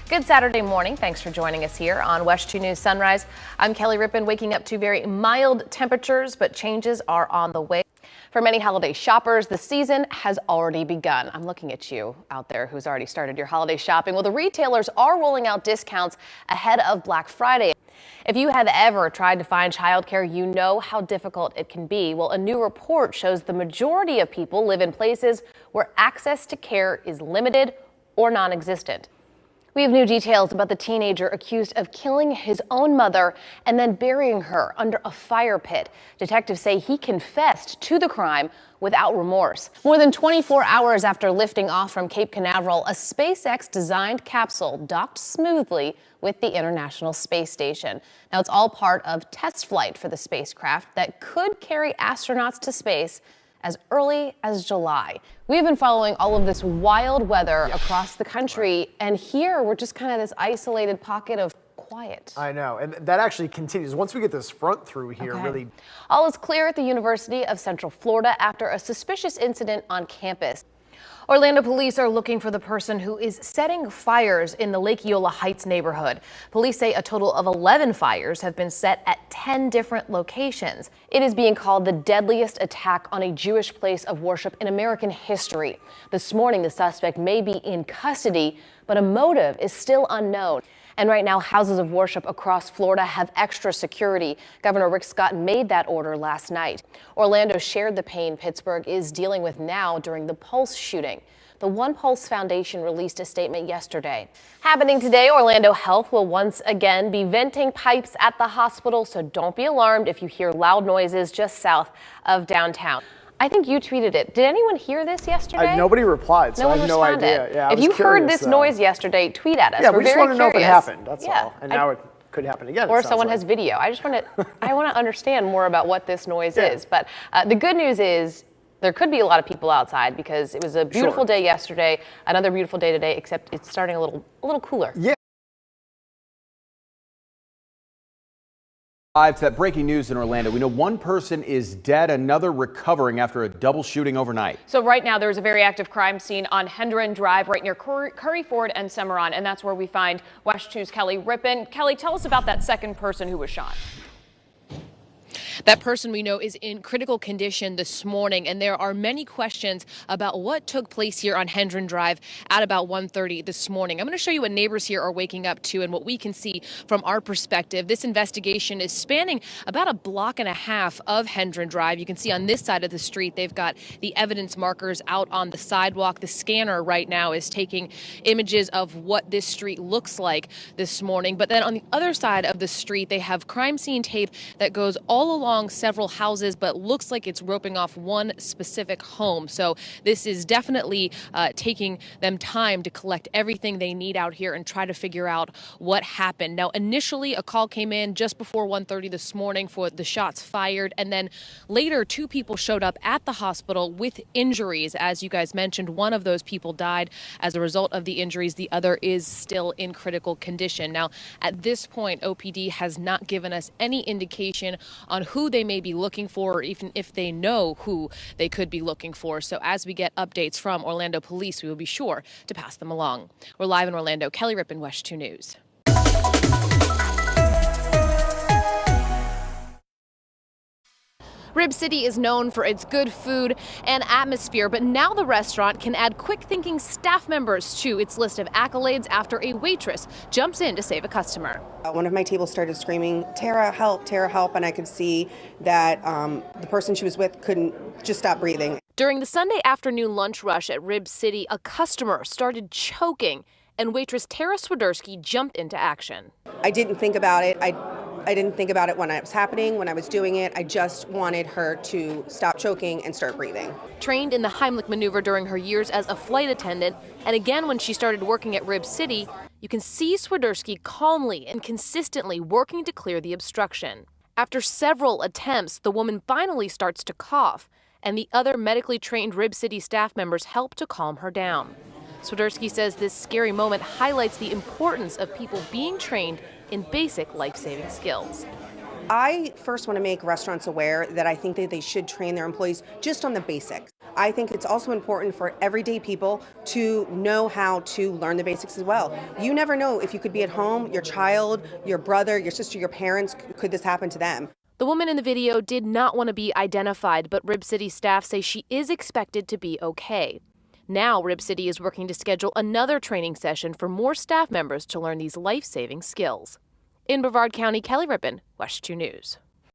Good Saturday morning. Thanks for joining us here on West 2 News Sunrise. I'm Kelly Rippin, waking up to very mild temperatures, but changes are on the way. For many holiday shoppers, the season has already begun. I'm looking at you out there who's already started your holiday shopping. Well, the retailers are rolling out discounts ahead of Black Friday. If you have ever tried to find childcare, you know how difficult it can be. Well, a new report shows the majority of people live in places where access to care is limited or non-existent. We have new details about the teenager accused of killing his own mother and then burying her under a fire pit. Detectives say he confessed to the crime without remorse. More than 24 hours after lifting off from Cape Canaveral, a SpaceX-designed capsule docked smoothly with the International Space Station. Now, it's all part of test flight for the spacecraft that could carry astronauts to space as early as July. We've been following all of this wild weather across the country, and here we're just kind of this isolated pocket of quiet. I know, and that actually continues. Once we get this front through here, really. All is clear at the University of Central Florida after a suspicious incident on campus. Orlando police are looking for the person who is setting fires in the Lake Eola Heights neighborhood. Police say a total of 11 fires have been set at 10 different locations. It is being called the deadliest attack on a Jewish place of worship in American history. This morning, the suspect may be in custody, but a motive is still unknown. And right now, houses of worship across Florida have extra security. Governor Rick Scott made that order last night. Orlando shared the pain Pittsburgh is dealing with now during the Pulse shooting. The One Pulse Foundation released a statement yesterday. Happening today, Orlando Health will once again be venting pipes at the hospital, so don't be alarmed if you hear loud noises just south of downtown. I think you tweeted it. Did anyone hear this yesterday? Nobody replied, so I have no idea. Yeah, if you heard this noise yesterday, tweet at us. Yeah, we just want to know if it happened. That's all. And now it could happen again. Or someone has video. I want to understand more about what this noise is. But the good news is there could be a lot of people outside because it was a beautiful day yesterday, another beautiful day today, except it's starting a little cooler. Yeah. To that breaking news in Orlando. We know one person is dead, another recovering after a double shooting overnight. So right now there's a very active crime scene on Hendron Drive right near Curry Ford and Cimarron, and that's where we find West 2's Kelly Rippin. Kelly, tell us about that second person who was shot. That person we know is in critical condition this morning, and there are many questions about what took place here on Hendron Drive at about 1:30 this morning. I'm going to show you what neighbors here are waking up to and what we can see from our perspective. This investigation is spanning about a block and a half of Hendron Drive. You can see on this side of the street, they've got the evidence markers out on the sidewalk. The scanner right now is taking images of what this street looks like this morning. But then on the other side of the street, they have crime scene tape that goes all along several houses, but looks like it's roping off one specific home. So this is definitely taking them time to collect everything they need out here and try to figure out what happened. Now, initially, a call came in just before 1:30 this morning for the shots fired. And then later, two people showed up at the hospital with injuries. As you guys mentioned, one of those people died as a result of the injuries. The other is still in critical condition. Now, at this point, OPD has not given us any indication on who they may be looking for, or even if they know who they could be looking for. So as we get updates from Orlando police, we will be sure to pass them along. We're live in Orlando. Kelly Rippin, West 2 News. Rib City is known for its good food and atmosphere, but now the restaurant can add quick-thinking staff members to its list of accolades after a waitress jumps in to save a customer. One of my tables started screaming, Tara, help, and I could see that the person she was with couldn't just stop breathing. During the Sunday afternoon lunch rush at Rib City, a customer started choking, and waitress Tara Swiderski jumped into action. I didn't think about it. I didn't think about it when it was happening, when I was doing it. I just wanted her to stop choking and start breathing. Trained in the Heimlich maneuver during her years as a flight attendant, and again when she started working at Rib City, you can see Swiderski calmly and consistently working to clear the obstruction. After several attempts, the woman finally starts to cough, and the other medically trained Rib City staff members help to calm her down. Swiderski says this scary moment highlights the importance of people being trained in basic life-saving skills. I first want to make restaurants aware that I think that they should train their employees just on the basics. I think it's also important for everyday people to know how to learn the basics as well. You never know if you could be at home, your child, your brother, your sister, your parents, could this happen to them? The woman in the video did not want to be identified, but Rib City staff say she is expected to be okay. Now, Rib City is working to schedule another training session for more staff members to learn these life-saving skills. In Brevard County, Kelly Rippin, WESH 2 News.